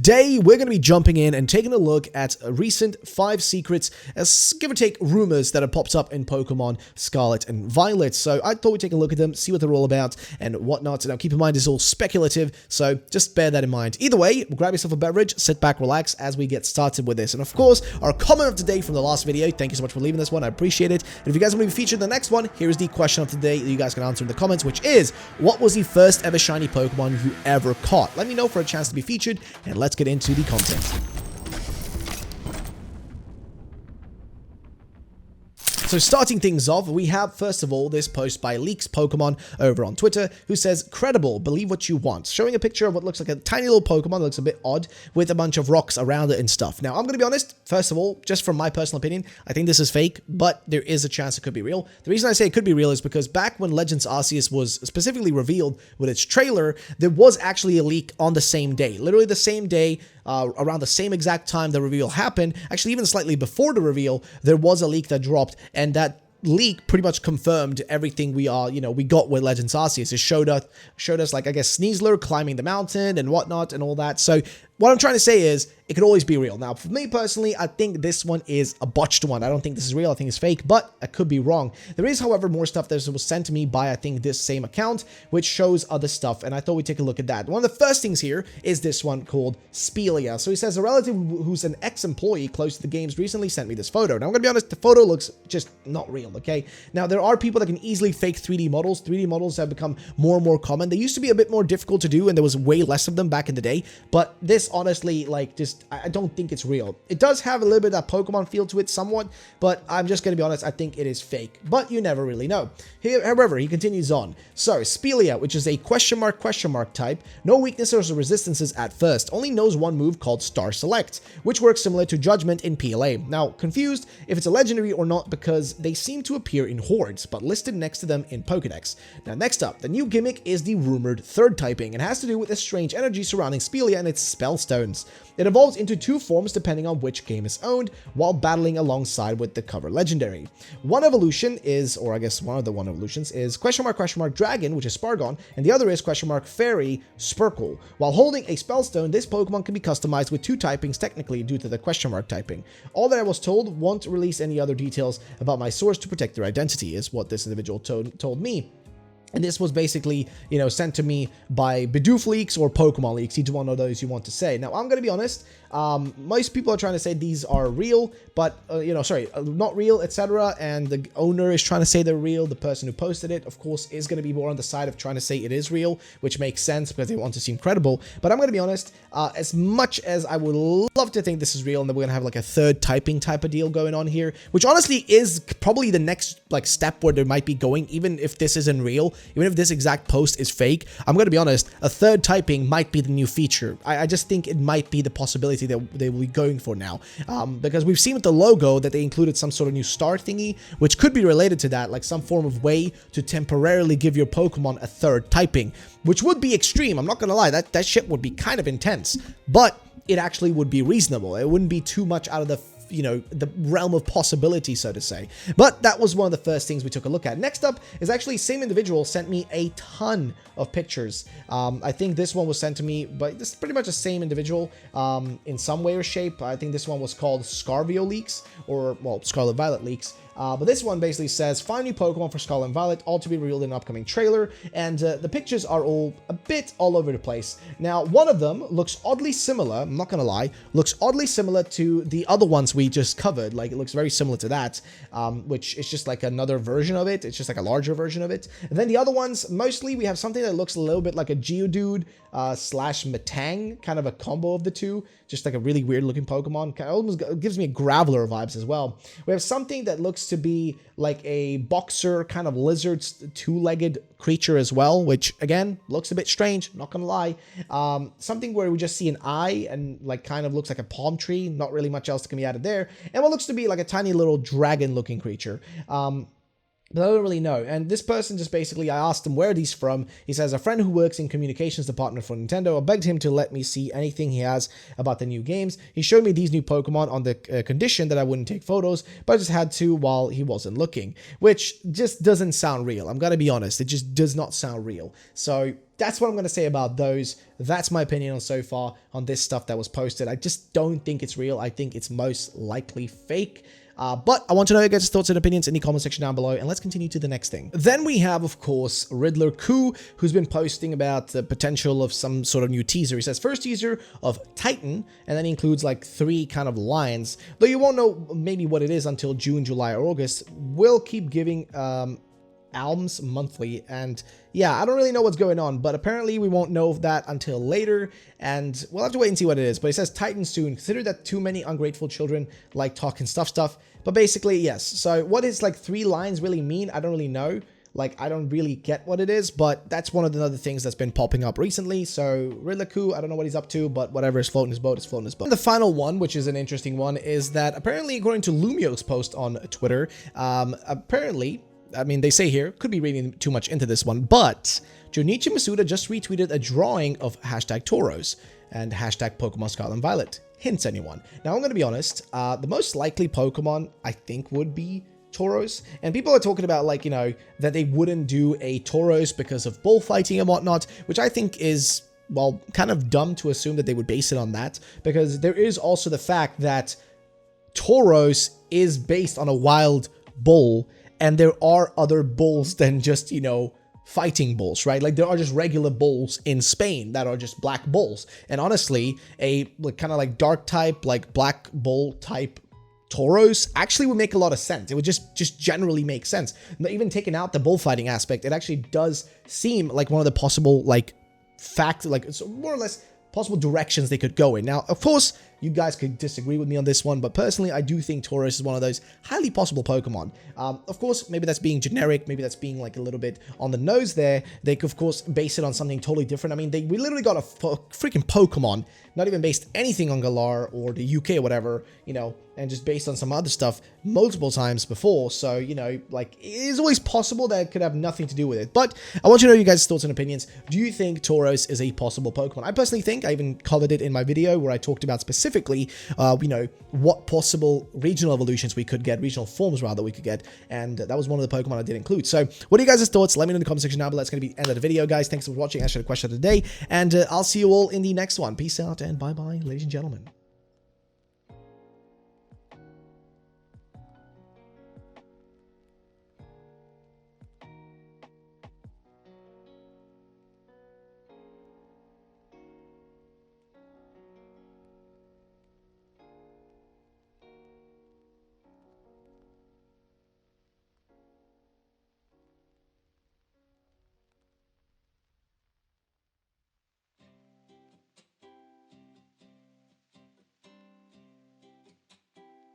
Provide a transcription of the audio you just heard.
Today, we're going to be jumping in and taking a look at a recent 5 secrets, as give or take rumors that have popped up in Pokemon Scarlet and Violet. So I thought we'd take a look at them, see what they're all about and whatnot. Now, keep in mind, it's all speculative, so just bear that in mind. Either way, grab yourself a beverage, sit back, relax as we get started with this. And of course, our comment of the day from the last video, thank you so much for leaving this one, I appreciate it. And if you guys want to be featured in the next one, here's the question of the day that you guys can answer in the comments, which is, what was the first ever shiny Pokemon you ever caught? Let me know for a chance to be featured, and let's get into the content. So starting things off, we have first of all this post by Leaks Pokemon over on Twitter, who says, "Credible, believe what you want," showing a picture of what looks like a tiny little Pokemon that looks a bit odd with a bunch of rocks around it and stuff. Now, I'm going to be honest, first of all, just from my personal opinion, I think this is fake, but there is a chance it could be real. The reason I say it could be real is because back when Legends Arceus was specifically revealed with its trailer, there was actually a leak on the same day, literally the same day, around the same exact time the reveal happened. Actually, even slightly before the reveal, there was a leak that dropped, and that leak pretty much confirmed everything we got with Legends Arceus. It showed us like, I guess, Sneasler climbing the mountain and whatnot and all that. So what I'm trying to say is, it could always be real. Now, for me personally, I think this one is a botched one. I don't think this is real. I think it's fake, but I could be wrong. There is, however, more stuff that was sent to me by, I think, this same account, which shows other stuff, and I thought we'd take a look at that. One of the first things here is this one called Spelia. So he says, a relative who's an ex-employee close to the games recently sent me this photo. Now, I'm going to be honest, the photo looks just not real, okay? Now, there are people that can easily fake 3D models. 3D models have become more and more common. They used to be a bit more difficult to do, and there was way less of them back in the day, but this, honestly, like, I don't think it's real. It does have a little bit of that Pokemon feel to it somewhat, but I'm just going to be honest, I think it is fake, but you never really know. However, he continues on. So, Spelia, which is a question mark type, no weaknesses or resistances at first, only knows one move called Star Select, which works similar to Judgment in PLA. Now, confused if it's a legendary or not because they seem to appear in hordes, but listed next to them in Pokedex. Now, next up, the new gimmick is the rumored third typing, and has to do with the strange energy surrounding Spelia and its spell stones. It evolves into 2 forms depending on which game is owned, while battling alongside with the cover legendary. One evolution is, or I guess one of the evolutions is question mark Dragon, which is Spargon, and the other is question mark Fairy Spurkle. While holding a spellstone, this Pokemon can be customized with 2 typings technically due to the question mark typing. All that I was told, won't release any other details about my source to protect their identity, is what this individual told me. And this was basically, sent to me by Bidoof Leaks or Pokemon Leaks, each one of those you want to say. Now, I'm going to be honest, most people are trying to say these are real, but, not real, etc. And the owner is trying to say they're real. The person who posted it, of course, is going to be more on the side of trying to say it is real, which makes sense because they want to seem credible. But I'm going to be honest, as much as I would love to think this is real and that we're going to have like a third typing type of deal going on here, which honestly is probably the next step where they might be going, even if this isn't real. Even if this exact post is fake, I'm going to be honest, a third typing might be the new feature. I just think it might be the possibility that they will be going for now. Because we've seen with the logo that they included some sort of new star thingy, which could be related to that, like some form of way to temporarily give your Pokemon a third typing, which would be extreme. I'm not going to lie, that shit would be kind of intense, but it actually would be reasonable. It wouldn't be too much out of the realm of possibility, so to say. But that was one of the first things we took a look at. Next up is actually same individual sent me a ton of pictures. I think this one was sent to me, but this is pretty much the same individual in some way or shape. I think this one was called Scarvio Leaks, or, well, Scarlet Violet Leaks. But this one basically says, 5 new Pokemon for Scarlet and Violet, all to be revealed in an upcoming trailer, and the pictures are all a bit all over the place. Now, one of them looks oddly similar, I'm not gonna lie, looks oddly similar to the other ones we just covered. Like, it looks very similar to that, which is just like another version of it. It's just like a larger version of it. And then the other ones, mostly we have something that looks a little bit like a Geodude slash Metang, kind of a combo of the two, just like a really weird looking Pokemon. Kind of almost gives me a Graveler vibes as well. We have something that looks to be like a boxer kind of lizard 2-legged creature as well, which again looks a bit strange, not gonna lie. Something where we just see an eye and like kind of looks like a palm tree, not really much else that can be added there, and what looks to be like a tiny little dragon looking creature. But I don't really know. And this person just basically, I asked him where these from. He says, a friend who works in communications department for Nintendo. I begged him to let me see anything he has about the new games. He showed me these new Pokemon on the condition that I wouldn't take photos, but I just had to while he wasn't looking, which just doesn't sound real. I'm gonna be honest. It just does not sound real. So that's what I'm going to say about those. That's my opinion on so far on this stuff that was posted. I just don't think it's real. I think it's most likely fake. But I want to know your guys' thoughts and opinions in the comment section down below, and let's continue to the next thing. Then we have, of course, Riddler Koo, who's been posting about the potential of some sort of new teaser. He says, first teaser of Titan, and then he includes like 3 kind of lines. Though you won't know maybe what it is until June, July, or August. We'll keep giving alms monthly, and yeah, I don't really know what's going on, but apparently we won't know that until later, and we'll have to wait and see what it is. But it says Titan soon. Consider that too many ungrateful children like talking stuff. But basically, yes. So what is like 3 lines really mean? I don't really know. Like, I don't really get what it is, but that's one of the other things that's been popping up recently. So Riddler Koo, I don't know what he's up to, but whatever is floating his boat is floating his boat. And the final one, which is an interesting one, is that apparently, according to Lumio's post on Twitter, apparently, I mean, they say here, could be reading too much into this one, but Junichi Masuda just retweeted a drawing of hashtag Tauros and hashtag Pokemon Scarlet and Violet. Hints anyone? Now, I'm going to be honest, the most likely Pokemon, I think, would be Tauros. And people are talking about, like, you know, that they wouldn't do a Tauros because of bullfighting and whatnot, which I think is, well, kind of dumb to assume that they would base it on that, because there is also the fact that Tauros is based on a wild bull, and there are other bulls than just, you know, fighting bulls, right? Like, there are just regular bulls in Spain that are just black bulls. And honestly, a like, kind of like dark type, like black bull type Tauros actually would make a lot of sense. It would just generally make sense. Even taking out the bullfighting aspect, it actually does seem like one of the possible, like, like, it's more or less possible directions they could go in. Now, of course, you guys could disagree with me on this one, but personally, I do think Tauros is one of those highly possible Pokemon. Of course, maybe that's being generic, maybe that's being like a little bit on the nose there. They could, of course, base it on something totally different. I mean, we literally got a freaking Pokemon, not even based anything on Galar or the UK or whatever, you know, and just based on some other stuff multiple times before. So, you know, like, it is always possible that it could have nothing to do with it. But I want you to know you guys' thoughts and opinions. Do you think Tauros is a possible Pokemon? I personally think, I even covered it in my video where I talked about specifically, you know, what possible regional evolutions we could get, regional forms rather we could get, and that was one of the Pokemon I did include. So, what are you guys' thoughts? Let me know in the comment section down below. That's going to be the end of the video, guys. Thanks for watching. Answer the question of the day, and I'll see you all in the next one. Peace out, and bye-bye, ladies and gentlemen.